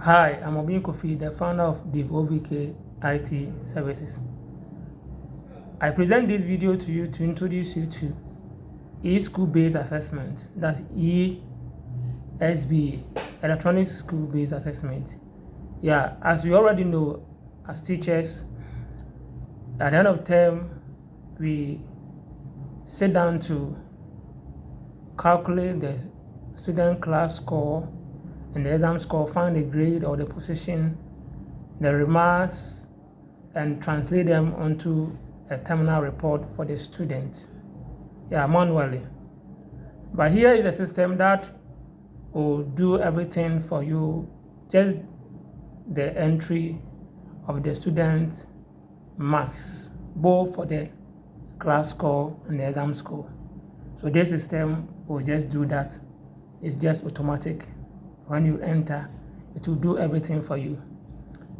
Hi, I'm Obin Kofi, the founder of DivOVK IT Services. I present this video to you to introduce you to e-school-based assessment, that's ESB, Electronic School-Based Assessment. Yeah, as we already know, as teachers, at the end of term, we sit down to calculate the student class score and the exam score, find the grade or the position, the remarks, and translate them onto a terminal report for the student, manually. But here is a system that will do everything for you, just the entry of the student's marks, both for the class score and the exam score. So this system will just do that. It's just automatic. When you enter, it will do everything for you.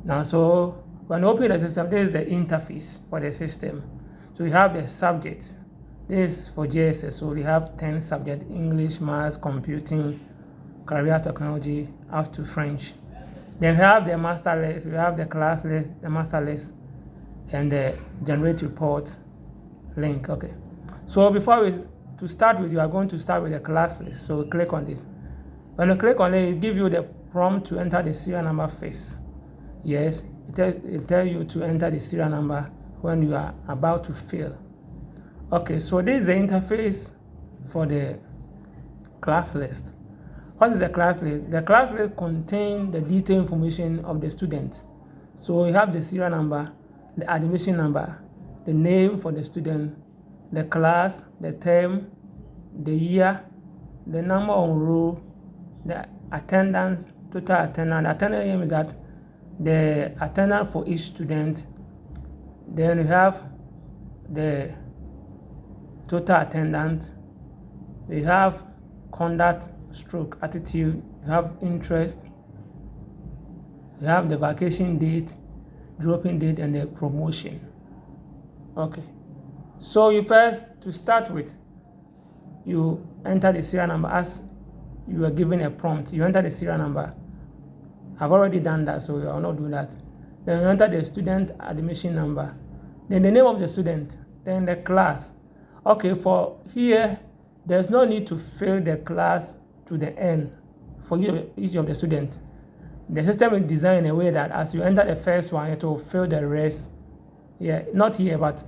Now, so when you open the system, this is the interface for the system. So you have the subjects. This is for JSS, so we have 10 subjects: English, Maths, Computing, Career Technology, up to French. Then we have the master list, we have the class list, the master list, and the generate report link. Okay. So to start with, you are going to start with the class list. So click on this. When you click on it, it gives you the prompt to enter the serial number first. Yes, it tells you to enter the serial number when you are about to fill. Okay, so this is the interface for the class list. What is the class list? The class list contains the detailed information of the student. So you have the serial number, the admission number, the name for the student, the class, the term, the year, the number on row, the attendance, total attendance. The attendance is that the attendance for each student. Then you have the total attendance. We have conduct stroke attitude. You have interest. You have the vacation date, dropping date, and the promotion. Okay. So to start with, you enter the serial number as you are given a prompt. You enter the serial number. I've already done that, so I will not do that. Then you enter the student admission number, then the name of the student, then the class. Okay, for here, there's no need to fill the class to the end for each of the students. The system is designed in a way that as you enter the first one, it will fill the rest. Yeah, not here, but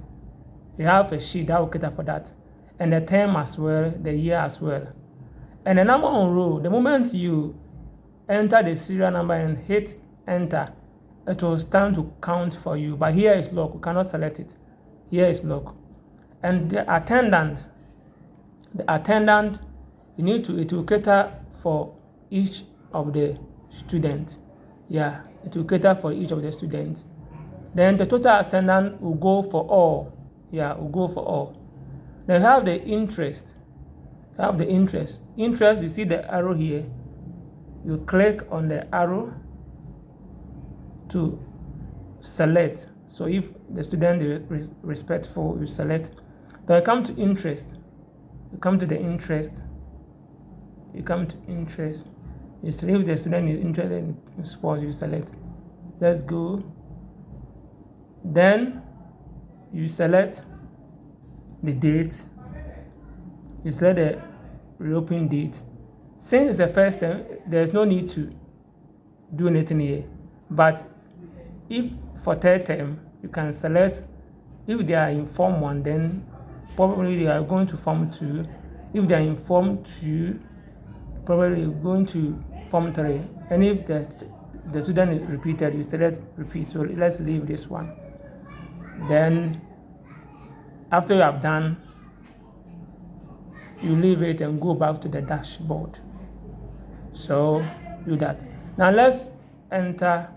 you have a sheet that will cater for that. And the term as well, the year as well. And the number on row, the moment you enter the serial number and hit enter, it will start to count for you. But here is locked, you cannot select it. Here is locked. And the attendant, it will cater for each of the students. Yeah, it will cater for each of the students. Then the total attendance will go for all. Yeah, will go for all. Then you have the interest. Interest, you see the arrow here. You click on the arrow to select. So if the student is respectful, you select. Then you come to interest. You come to the interest. You see if the student is interested in sports, you select. Let's go. Then you select the date. You select the reopen date. Since it's the first time, there's no need to do anything here. But if for third term, you can select. If they are in Form 1, then probably they are going to Form 2. If they are in Form 2, probably going to Form 3. And if the student is repeated, you select repeat. So let's leave this one. Then after you have done, you leave it and go back to the dashboard. So do that. Now let's enter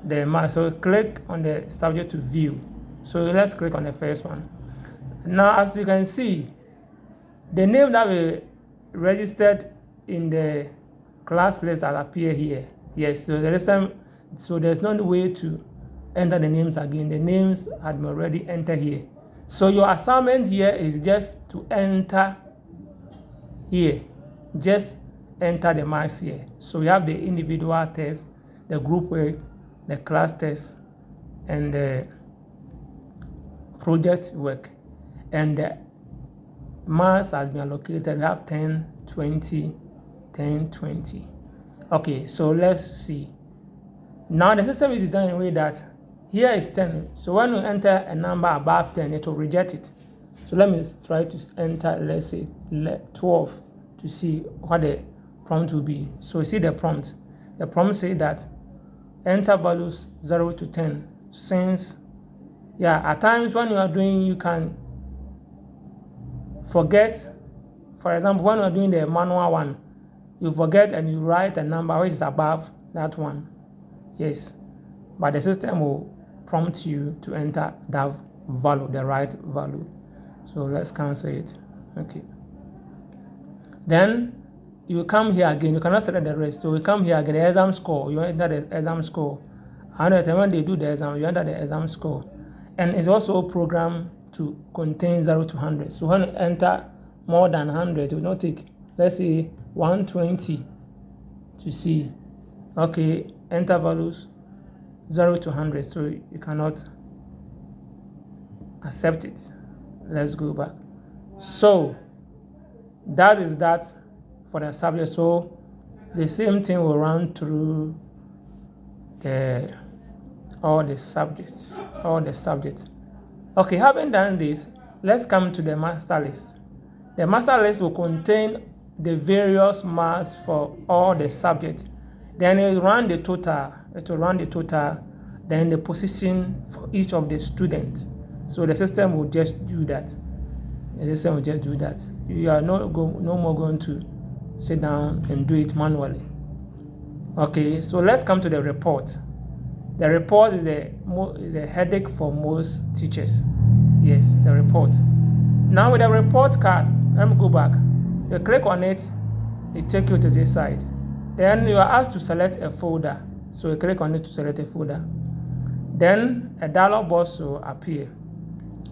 the mark. So click on the subject to view. So let's click on the first one. Now as you can see, the name that we registered in the class list will appear here. Yes, so there's no way to enter the names again. The names had already entered here. So your assignment here is just to enter here. Just enter the marks here. So we have the individual test, the group work, the class test, and the project work. And the marks has been allocated. We have 10, 20, 10, 20. Okay, so let's see. Now the system is designed in a way that here is 10. So when you enter a number above 10, it will reject it. So let me try to enter, let's say 12, to see what the prompt will be. So you see the prompt. The prompt says that enter values 0 to 10. Since, at times when you are doing, you can forget. For example, when you are doing the manual one, you forget and you write a number which is above that one. Yes, but the system will prompt you to enter that value, the right value. So let's cancel it. Okay. Then you come here again. You cannot select the rest. So you come here again, the exam score. You enter the exam score. And when they do the exam, you enter the exam score. And it's also programmed to contain 0 to 100. So when you enter more than 100, it will not take, let's say, 120 to see. Okay, enter values 0 to 100. So you cannot accept it. Let's go back. So that is that for the subject. So the same thing will run through all the subjects. Okay, having done this, let's come to the master list. The master list will contain the various marks for all the subjects. Then it will run the total. Then the position for each of the students. So the system will just do that. You are no more going to sit down and do it manually. Okay, so let's come to the report. The report is a headache for most teachers. Yes, the report. Now with the report card, let me go back. You click on it, it takes you to this side. Then you are asked to select a folder. So you click on it to select a folder. Then a dialog box will appear.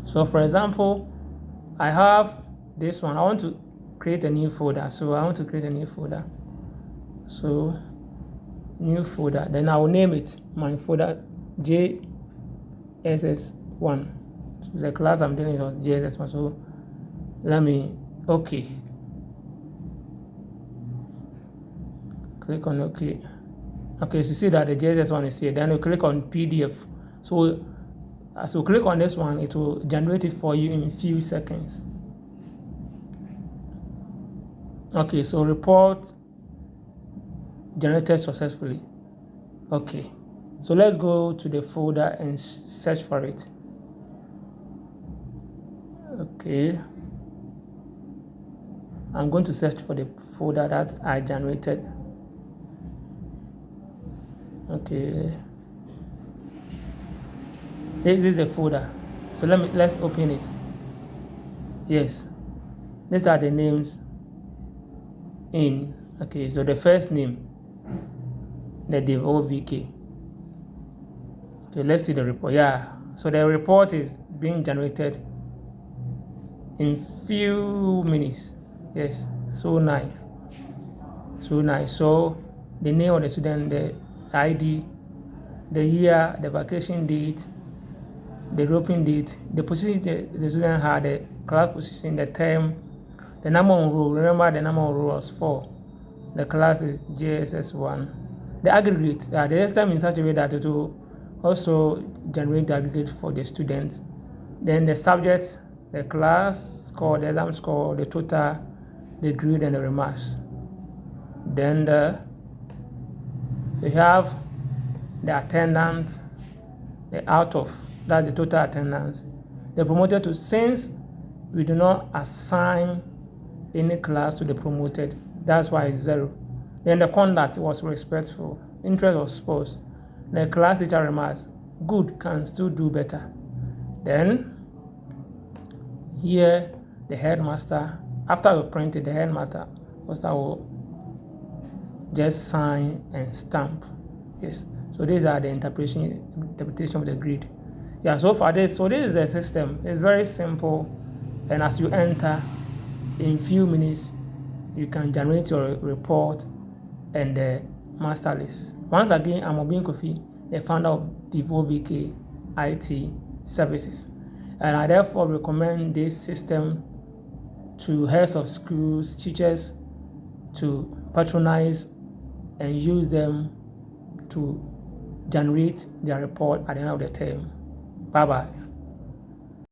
So for example, I have this one. I want to create a new folder. So new folder. Then I will name it my folder JSS1. So the class I'm doing was JSS1. So let me click on OK. Okay, so you see that the JSS1 is here. Then you click on PDF. So as you click on this one, it will generate it for you in a few seconds. Okay, so report generated successfully. Okay, so let's go to the folder and search for it. Okay, I'm going to search for the folder that I generated. Okay, this is the folder. So let's open it. Yes, these are the names in. Okay, so the first name, the div OVK. Okay, let's see the report. So the report is being generated in few minutes. Yes, so nice. So the name of the student, the ID, the year, the vacation date, the roping date, the position the student had, the class position, the term, the number on row. Remember the number on row was 4. The class is JSS1. The aggregate, the system in such a way that it will also generate the aggregate for the students. Then the subject, the class score, the exam score, the total, the grade, and the remarks. Then we have the attendance, the out of, that's the total attendance. The promoted to, since we do not assign any class to the promoted, that's why it's 0. Then the conduct was respectful, interest was sports. The class teacher remarks, good, can still do better. Then here the headmaster, after we printed, the headmaster will just sign and stamp. Yes, so these are the interpretation of the grid. So far this is the system. It's very simple, and as you enter, in few minutes you can generate your report and master list. Once again, I'm Obin Kofi, the founder of DevoVK IT Services, and I therefore recommend this system to heads of schools, teachers to patronize and use them to generate their report at the end of the term. Bye bye.